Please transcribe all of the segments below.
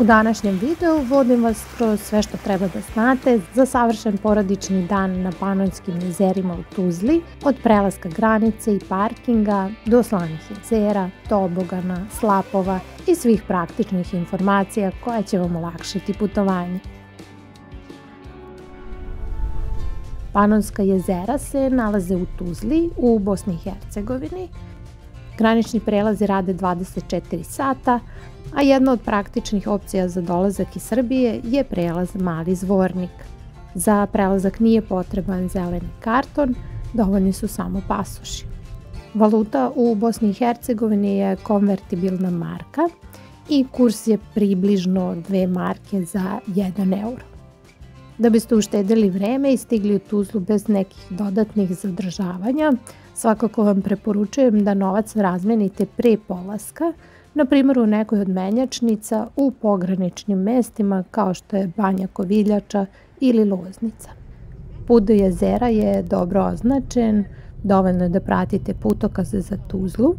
U današnjem videu vodim vas kroz sve što treba da znate za savršen porodični dan na Panonskim jezerima u Tuzli, od prelaska granice i parkinga do slanih jezera, tobogana, slapova i svih praktičnih informacija koje će vam olakšati putovanje. Panonska jezera se nalaze u Tuzli u Bosni i Hercegovini. Granični prelazi rade 24 sata, a jedna od praktičnih opcija za dolazak iz Srbije je prelaz Mali Zvornik. Za prelazak nije potreban zeleni karton, dovoljni su samo pasoši. Valuta u Bosni i Hercegovini je konvertibilna marka i kurs je približno 2 marke za 1 euro. Da biste uštedili vreme i stigli u Tuzlu bez nekih dodatnih zadržavanja, svakako vam preporučujem da novac razmenite pre polaska, na primjer u nekoj od menjačnica u pograničnim mestima kao što je Banja Koviljača ili Loznica. Put do jezera je dobro označen, dovoljno je da pratite putokaze za Tuzlu,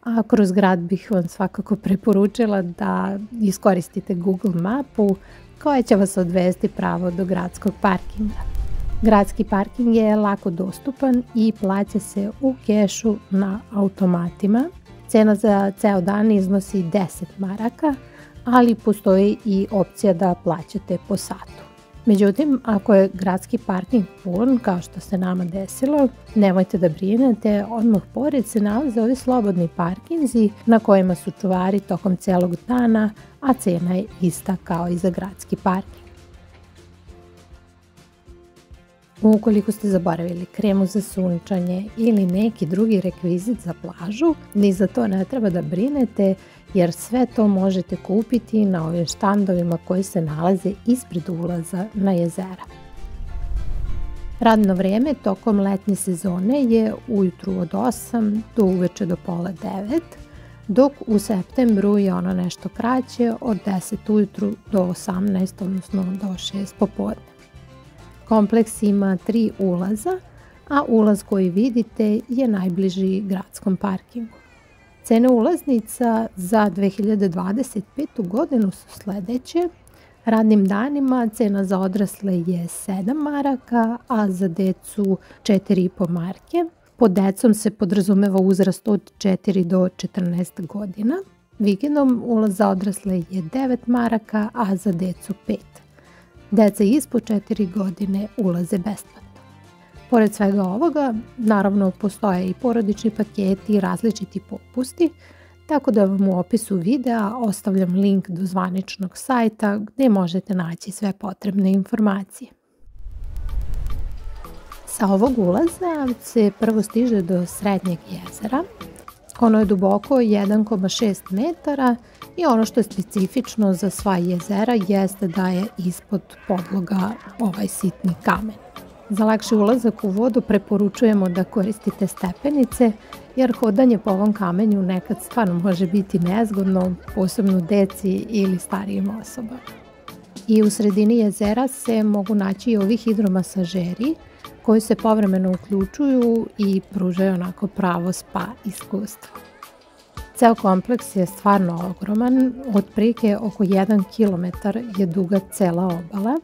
a kroz grad bih vam svakako preporučila da iskoristite Google mapu koja će vas odvesti pravo do gradskog parkinga. Gradski parking je lako dostupan i plaća se u kešu na automatima. Cena za ceo dan iznosi 10 maraka, ali postoji i opcija da plaćate po satu. Međutim, ako je gradski parking pun, kao što se nama desilo, nemojte da brinete, odmah pored se nalaze ovi slobodni parkinzi na kojima su čuvari tokom celog dana, a cena je ista kao i za gradski parking. Ukoliko ste zaboravili kremu za sunčanje ili neki drugi rekvizit za plažu, ni za to ne treba da brinete jer sve to možete kupiti na ovim štandovima koji se nalaze ispred ulaza na jezera. Radno vreme tokom letnje sezone je ujutru od 8 do uveče do pola 9, dok u septembru je ono nešto kraće od 10 ujutru do 18, odnosno do 6 popodne. Kompleks ima 3 ulaza, a ulaz koji vidite je najbliži gradskom parkingu. Cene ulaznica za 2025. godinu su sledeće. Radnim danima cena za odrasle je 7 maraka, a za decu 4,5 marke. Pod decom se podrazumeva uzrast od 4 do 14 godina. Vikendom ulaz za odrasle je 9 maraka, a za decu 5. Deca ispod 4 godine ulaze besplatno. Pored svega ovoga, naravno postoje i porodični paketi i različiti popusti, tako da vam u opisu videa ostavljam link do zvaničnog sajta gdje možete naći sve potrebne informacije. Sa ovog ulaza se prvo stiže do srednjeg jezera. Ono je duboko 1,6 metara i ono što je specifično za sva jezera jeste da je ispod podloga ovaj sitni kamen. Za lakši ulazak u vodu preporučujemo da koristite stepenice jer hodanje po ovom kamenju nekad stvarno može biti nezgodno, posebno deci ili starijim osobama. I u sredini jezera se mogu naći i ovi hidromasažeri koji se povremeno uključuju i pružaju onako pravo spa iskustvo. Ceo kompleks je stvarno ogroman, otprilike oko 1 km je duga cela obala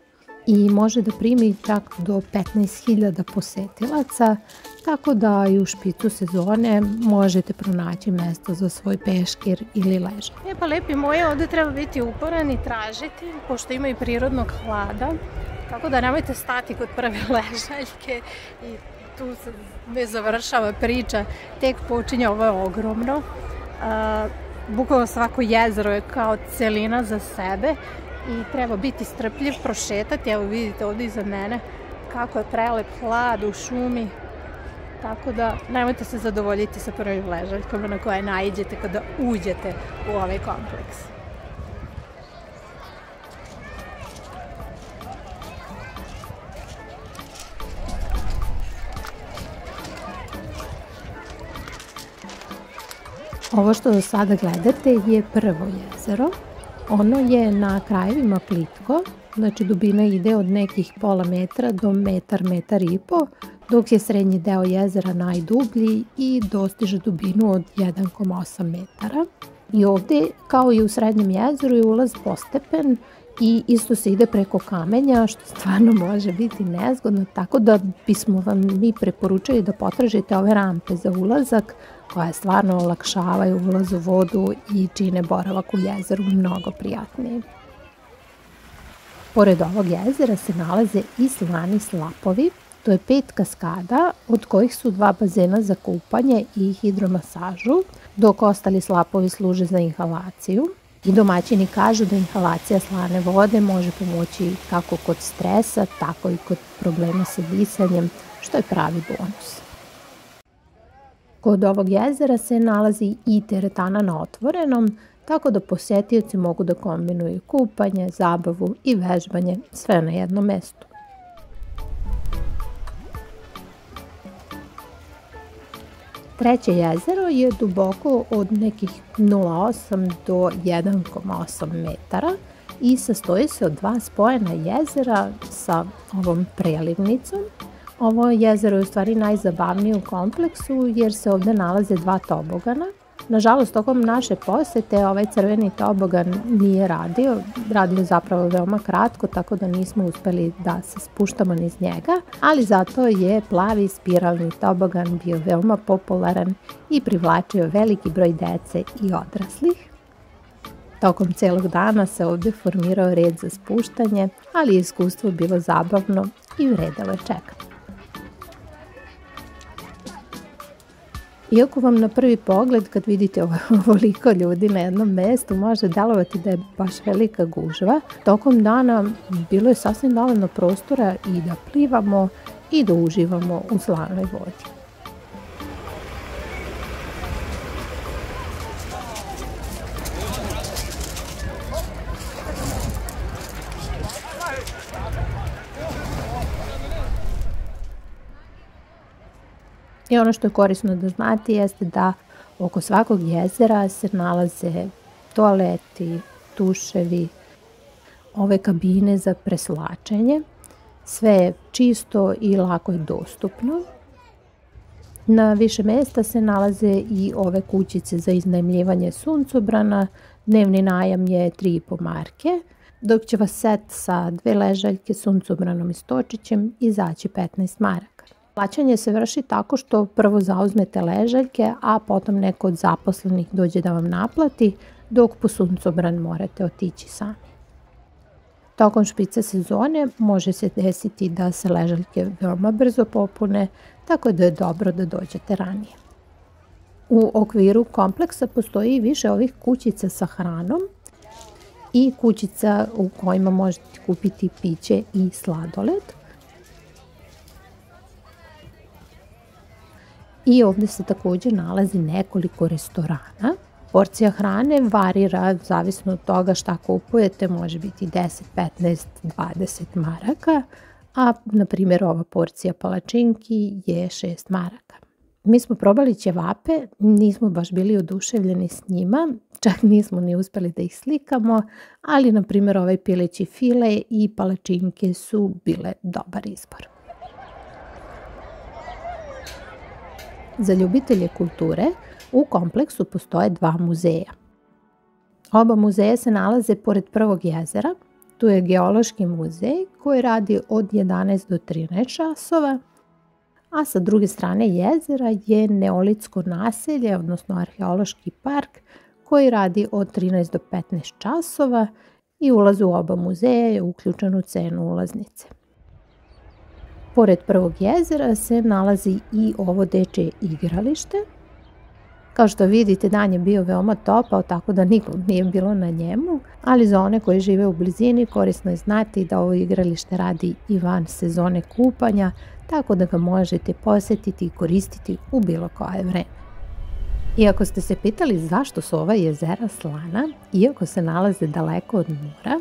i može da primi čak do 15.000 posetilaca, tako da i u špicu sezone možete pronaći mesto za svoj peškir ili ležaj. Pa lepi moji, ovdje treba biti uporan i tražiti, pošto ima i prirodnog hlada, tako da nemojte stati kod prve ležaljke i tu se ne završava priča, tek počinje, ovo je ogromno. Bukvalno svako jezero je kao celina za sebe i treba biti strpljiv, prošetati. Evo vidite ovdje iza mene kako je prelep hlad u šumi, tako da nemojte se zadovoljiti sa prvim ležaljkama na koje naiđete kada uđete u ovaj kompleks. Ovo što do sada gledate je prvo jezero. Ono je na krajevima plitko, znači dubina ide od nekih pola metra do metar, metar i po, dok je srednji deo jezera najdublji i dostiže dubinu od 1,8 metara. I ovdje, kao i u Srednjem jezeru, je ulaz postepen i isto se ide preko kamenja, što stvarno može biti nezgodno, tako da bismo vam mi preporučili da potražite ove rampe za ulazak, koje stvarno olakšavaju ulaz u vodu i čine boravak u jezeru mnogo prijatniji. Pored ovog jezera se nalaze i slani slapovi. To je 5 kaskada, od kojih su 2 bazena za kupanje i hidromasažu, dok ostali slapovi služe za inhalaciju. I domaćini kažu da inhalacija slane vode može pomoći kako kod stresa, tako i kod problema sa disanjem, što je pravi bonus. Kod ovog jezera se nalazi i teretana na otvorenom, tako da posetioci mogu da kombinuju kupanje, zabavu i vežbanje, sve na jednom mestu. Treće jezero je duboko od nekih 0,8 do 1,8 metara i sastoji se od 2 spojena jezera sa ovom prelivnicom. Ovo jezero je u stvari najzabavnije u kompleksu jer se ovdje nalaze 2 tobogana. Nažalost, tokom naše posete ovaj crveni tobogan nije radio je zapravo veoma kratko, tako da nismo uspjeli da se spuštamo niz njega, ali zato je plavi spiralni tobogan bio veoma popularan i privlačio veliki broj dece i odraslih. Tokom celog dana se ovdje formirao red za spuštanje, ali je iskustvo bilo zabavno i vredelo je čekati. Iako vam na prvi pogled, kad vidite ovoliko ljudi na jednom mestu, može delovati da je baš velika gužva, tokom dana bilo je sasvim dovoljno prostora i da plivamo i da uživamo u slanoj vodi. I ono što je korisno da znate jeste da oko svakog jezera se nalaze toaleti, tuševi, ove kabine za presvlačenje. Sve je čisto i lako je dostupno. Na više mjesta se nalaze i ove kućice za iznajmljivanje suncobrana. Dnevni najam je 3,5 marke, dok će vas set sa 2 ležaljke, suncobranom i stočićem izaći 15 maraka. Plaćanje se vrši tako što prvo zauzmete ležaljke, a potom neko od zaposlenih dođe da vam naplati, dok po suncobran morate otići sami. Tokom špice sezone može se desiti da se ležaljke veoma brzo popune, tako da je dobro da dođete ranije. U okviru kompleksa postoji više ovih kućica sa hranom i kućica u kojima možete kupiti piće i sladoled. I ovdje se također nalazi nekoliko restorana. Porcija hrane varira zavisno od toga šta kupujete, može biti 10, 15, 20 maraka, a na primjer ova porcija palačinki je 6 maraka. Mi smo probali ćevape, nismo baš bili oduševljeni s njima, čak nismo ni uspjeli da ih slikamo, ali na primjer ovaj pileći file i palačinke su bile dobar izbor. Za ljubitelje kulture u kompleksu postoje 2 muzeja. Oba muzeja se nalaze pored prvog jezera. Tu je Geološki muzej koji radi od 11 do 13 časova, a sa druge strane jezera je Neolitsko naselje, odnosno arheološki park koji radi od 13 do 15 časova i ulaz u oba muzeja je uključen u cenu ulaznice. Pored prvog jezera se nalazi i ovo dečje igralište. Kao što vidite, dan je bio veoma topao, tako da nikog nije bilo na njemu, ali za one koji žive u blizini korisno je znati da ovo igralište radi i van sezone kupanja, tako da ga možete posjetiti i koristiti u bilo koje vreme. Iako ste se pitali zašto su ova jezera slana, iako se nalaze daleko od mora,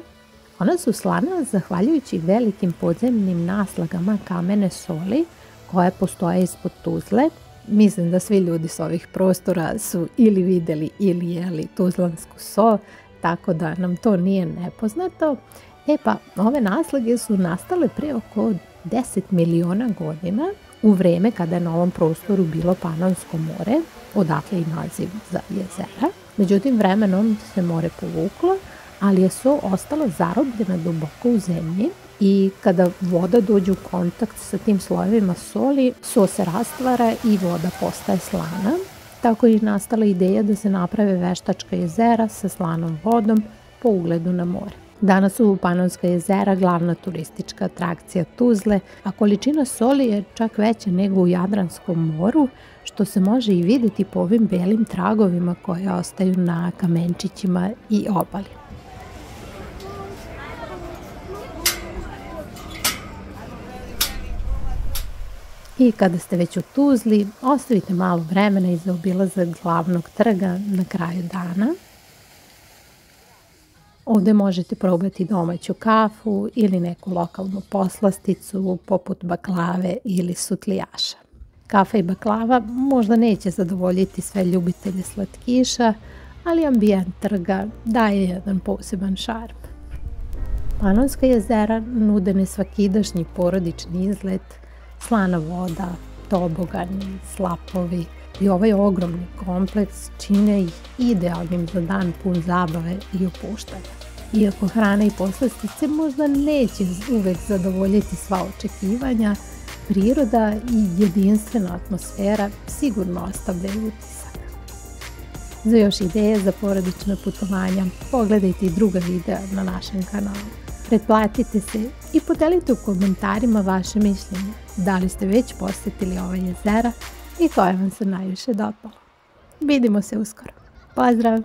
ona su slana zahvaljujući velikim podzemnim naslagama kamene soli koje postoje ispod Tuzle. Mislim da svi ljudi s ovih prostora su ili vidjeli ili jeli tuzlansku sol, tako da nam to nije nepoznato. Pa ove naslage su nastale prije oko 10 miliona godina u vrijeme kada je na ovom prostoru bilo Panonsko more, odatle i naziv za jezera. Međutim, vremenom se more povuklo, ali je so ostala zarobljena duboko u zemlji i kada voda dođe u kontakt sa tim slojevima soli, so se rastvara i voda postaje slana. Tako je nastala ideja da se naprave veštačka jezera sa slanom vodom po ugledu na more. Danas su Panonska jezera glavna turistička atrakcija Tuzle, a količina soli je čak veća nego u Jadranskom moru, što se može i vidjeti po ovim belim tragovima koje ostaju na kamenčićima i obali. I kada ste već u Tuzli, ostavite malo vremena i za obilazak glavnog trga na kraju dana. Ovde možete probati domaću kafu ili neku lokalnu poslasticu poput baklave ili sutlijaša. Kafa i baklava možda neće zadovoljiti sve ljubitelje slatkiša, ali ambijent trga daje jedan poseban šarm. Panonska jezera nude nesvakidašnji porodični izlet, slana voda, tobogani, slapovi i ovaj ogromni kompleks čine ih idealnim za dan pun zabave i opuštanja. Iako hrana i poslastice možda neće uvek zadovoljiti sva očekivanja, priroda i jedinstvena atmosfera sigurno ostavljaju utisak. Za još ideje za porodična putovanja pogledajte i druga videa na našem kanalu. Pretplatite se i podelite u komentarima vaše mišljenje. Da li ste već posetili ova jezera i koja vam se najviše dopala. Vidimo se uskoro. Pozdrav!